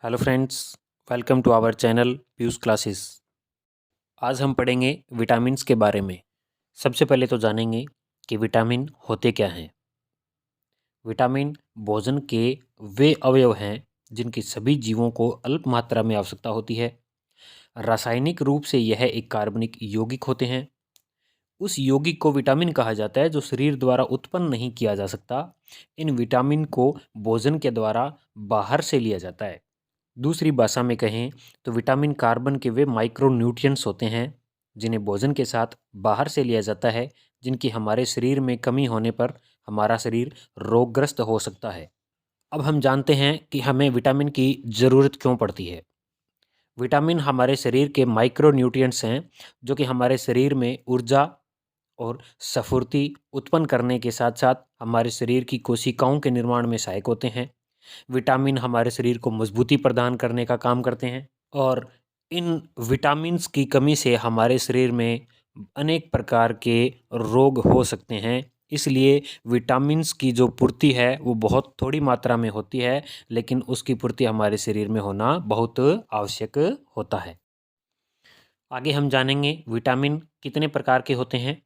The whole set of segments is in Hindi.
Hello friends, welcome to our channel Piyush classes. आज हम पढ़ेंगे विटामिन्स के बारे में। सबसे पहले तो जानेंगे कि विटामिन होते क्या हैं। विटामिन भोजन के वे अवयव हैं जिनकी सभी जीवों को अल्प मात्रा में आवश्यकता होती है। रासायनिक रूप से यह एक कार्बनिक यौगिक होते हैं। उस यौगिक को विटामिन कहा जाता है जो शरीर द्वारा उत्पन्न नहीं किया जा सकता। इन विटामिन को भोजन के द्वारा बाहर से लिया जाता है। दूसरी भाषा में कहें तो विटामिन कार्बन के वे माइक्रो न्यूट्रिएंट्स होते हैं जिन्हें भोजन के साथ बाहर से लिया जाता है, जिनकी हमारे शरीर में कमी होने पर हमारा शरीर रोगग्रस्त हो सकता है। अब हम जानते हैं कि हमें विटामिन की ज़रूरत क्यों पड़ती है। विटामिन हमारे शरीर के माइक्रो न्यूट्रिएंट्स हैं जो कि हमारे शरीर में ऊर्जा और स्फूर्ति उत्पन्न करने के साथ साथ हमारे शरीर की कोशिकाओं के निर्माण में सहायक होते हैं। विटामिन हमारे शरीर को मजबूती प्रदान करने का काम करते हैं और इन विटामिन्स की कमी से हमारे शरीर में अनेक प्रकार के रोग हो सकते हैं। इसलिए विटामिन्स की जो पूर्ति है वो बहुत थोड़ी मात्रा में होती है, लेकिन उसकी पूर्ति हमारे शरीर में होना बहुत आवश्यक होता है। आगे हम जानेंगे विटामिन कितने प्रकार के होते हैं।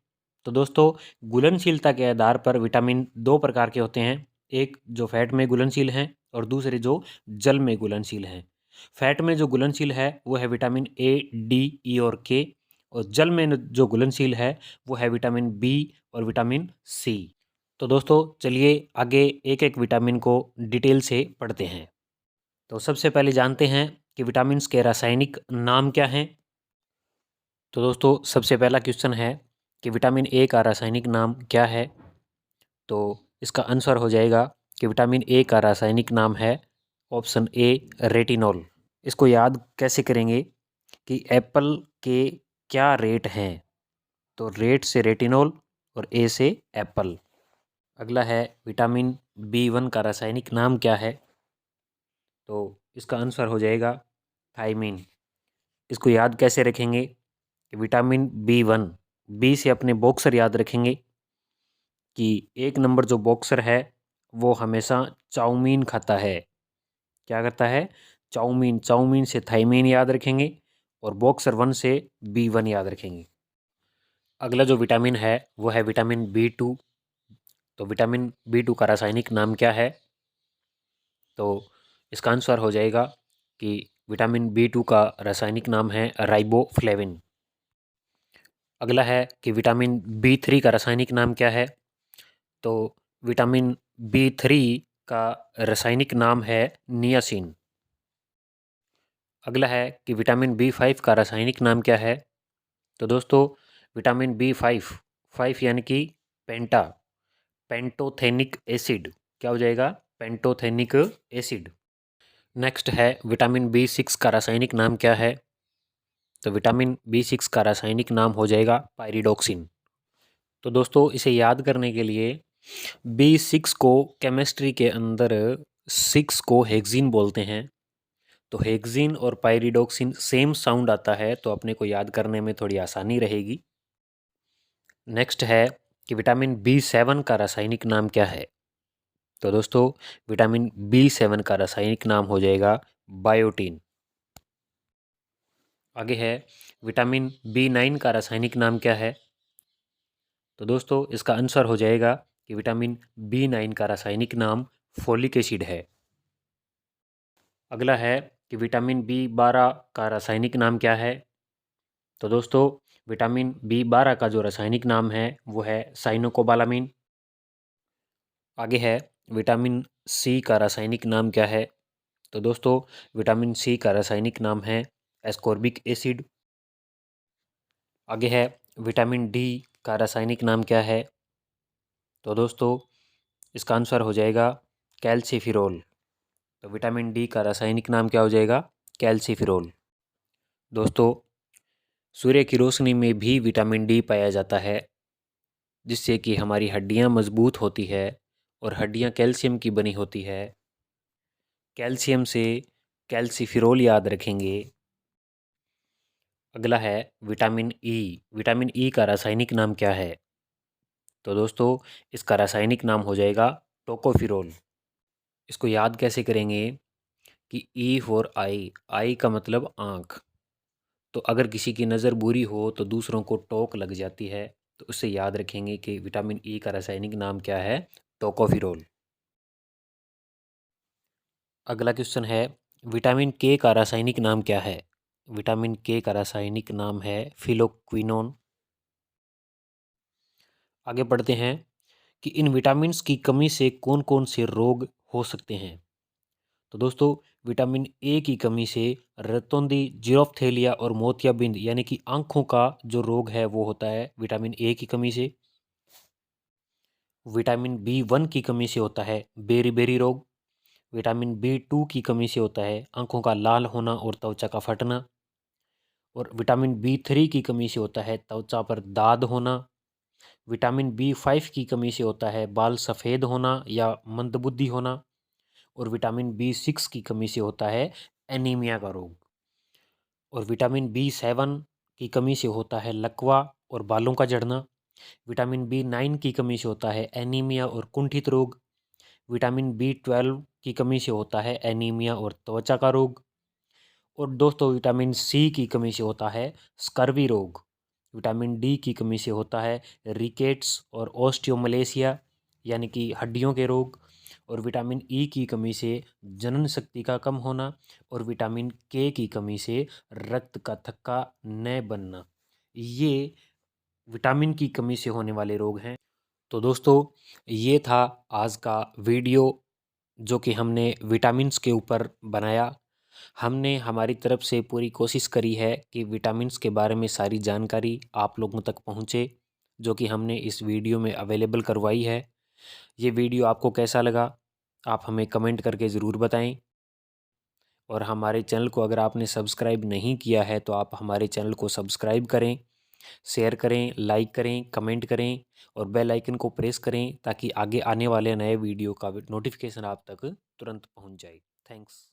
तो दोस्तों, घुलनशीलता के आधार पर विटामिन दो प्रकार के होते हैं। एक जो फैट में घुलनशील हैं और दूसरे जो जल में घुलनशील हैं। फैट में जो घुलनशील है वो है विटामिन ए, डी, ई और के, और जल में जो घुलनशील है वो है विटामिन बी और विटामिन सी। तो दोस्तों चलिए आगे एक एक विटामिन को डिटेल से पढ़ते हैं। तो सबसे पहले जानते हैं कि विटामिन्स के रासायनिक नाम क्या हैं। तो दोस्तों सबसे पहला क्वेश्चन है कि विटामिन ए का रासायनिक नाम क्या है। तो इसका आंसर हो जाएगा कि विटामिन ए का रासायनिक नाम है ऑप्शन ए, रेटिनॉल। इसको याद कैसे करेंगे कि एप्पल के क्या रेट हैं। तो रेट से रेटिनॉल और ए से एप्पल। अगला है विटामिन बी1 का रासायनिक नाम क्या है। तो इसका आंसर हो जाएगा थायमीन। इसको याद कैसे रखेंगे कि विटामिन बी1, बी से अपने बॉक्सर याद रखेंगे कि एक नंबर जो बॉक्सर है वो हमेशा चाउमीन खाता है। क्या करता है? चाउमीन। चाउमीन से थाइमीन याद रखेंगे और बॉक्सर वन से बी1 याद रखेंगे। अगला जो विटामिन है वो है विटामिन बी2। तो विटामिन बी2 का रासायनिक नाम क्या है। तो इसका आंसर हो जाएगा कि विटामिन बी2 का रासायनिक नाम है राइबोफ्लेविन। अगला है कि विटामिन बी3 का रासायनिक नाम क्या है। तो विटामिन बी3 का रासायनिक नाम है नियासिन। अगला है कि विटामिन बी5 का रासायनिक नाम क्या है। तो दोस्तों विटामिन बी5, 5 यानी कि पेंटा, पेंटोथेनिक एसिड। क्या हो जाएगा? Pantothenic acid. नेक्स्ट है विटामिन बी6 का रासायनिक नाम क्या है। तो विटामिन बी6 का रासायनिक नाम हो जाएगा पायरिडोक्सिन। तो दोस्तों इसे याद करने के लिए बी6 को केमिस्ट्री के अंदर 6 को हेक्सिन बोलते हैं। तो हेक्सिन और पायरिडोक्सिन सेम साउंड आता है, तो अपने को याद करने में थोड़ी आसानी रहेगी। नेक्स्ट है कि विटामिन बी7 का रासायनिक नाम क्या है। तो दोस्तों विटामिन बी7 का रासायनिक नाम हो जाएगा बायोटीन। आगे है विटामिन बी9 का रासायनिक नाम क्या है। तो दोस्तों इसका आंसर हो जाएगा कि विटामिन बी9 का रासायनिक नाम फोलिक एसिड है। अगला है कि विटामिन बी12 का रासायनिक नाम क्या है। तो दोस्तों विटामिन बी12 का जो रासायनिक नाम है वो है साइनोकोबालामिन। आगे है विटामिन सी का रासायनिक नाम क्या है। तो दोस्तों विटामिन सी का रासायनिक नाम है एस्कॉर्बिक एसिड। आगे है विटामिन डी का रासायनिक नाम क्या है। तो दोस्तों इसका आंसर हो जाएगा कैल्सीफिरोल। तो विटामिन डी का रासायनिक नाम क्या हो जाएगा? कैल्सीफिरोल। दोस्तों सूर्य की रोशनी में भी विटामिन डी पाया जाता है, जिससे कि हमारी हड्डियां मजबूत होती है और हड्डियां कैल्शियम की बनी होती है। कैल्शियम से कैल्सीफिरोल याद रखेंगे। अगला है विटामिन ई। विटामिन ई का रासायनिक नाम क्या है। तो दोस्तों इसका रासायनिक नाम हो जाएगा टोकोफिरोल। इसको याद कैसे करेंगे कि ई फॉर आई, आई का मतलब आँख। तो अगर किसी की नज़र बुरी हो तो दूसरों को टोक लग जाती है, तो उससे याद रखेंगे कि विटामिन ई का रासायनिक नाम क्या है, टोकोफिरोल। अगला क्वेश्चन है, विटामिन के का रासायनिक नाम क्या है? विटामिन के का रासायनिक नाम है फिलोक्विनोन। आगे बढ़ते हैं कि इन विटामिन्स की कमी से कौन कौन से रोग हो सकते हैं। तो दोस्तों, विटामिन ए की कमी से रतौंधी, जीरोफ्थेलिया और मोतियाबिंद यानी कि आंखों का जो रोग है वो होता है विटामिन ए की कमी से। विटामिन बी 1 की कमी से होता है बेरी रोग। विटामिन बी 2 की कमी से होता है आंखों का लाल होना और त्वचा का फटना। और विटामिन बी 3 की कमी से होता है त्वचा पर दाद होना। विटामिन बी 5 की कमी से होता है बाल सफ़ेद होना या मंदबुद्धि होना। और विटामिन बी 6 की कमी से होता है एनीमिया का रोग। और विटामिन बी 7 की कमी से होता है लकवा और बालों का झड़ना। विटामिन बी 9 की कमी से होता है एनीमिया और कुंठित रोग। विटामिन बी 12 की कमी से होता है एनीमिया और त्वचा का रोग। और दोस्तों, विटामिन सी की कमी से होता है स्कर्वी रोग। विटामिन डी की कमी से होता है रिकेट्स और ओस्टियोमलेशिया यानी कि हड्डियों के रोग। और विटामिन ई की कमी से जनन शक्ति का कम होना। और विटामिन के की कमी से रक्त का थक्का न बनना, ये विटामिन की कमी से होने वाले रोग हैं। तो दोस्तों, ये था आज का वीडियो जो कि हमने विटामिन्स के ऊपर बनाया। हमने हमारी तरफ से पूरी कोशिश करी है कि विटामिन्स के बारे में सारी जानकारी आप लोगों तक पहुँचे, जो कि हमने इस वीडियो में अवेलेबल करवाई है। ये वीडियो आपको कैसा लगा, आप हमें कमेंट करके ज़रूर बताएं। और हमारे चैनल को अगर आपने सब्सक्राइब नहीं किया है तो आप हमारे चैनल को सब्सक्राइब करें, शेयर करें, लाइक करें, कमेंट करें और बेल आइकन को प्रेस करें ताकि आगे आने वाले नए वीडियो का नोटिफिकेशन आप तक तुरंत पहुंच जाए। थैंक्स।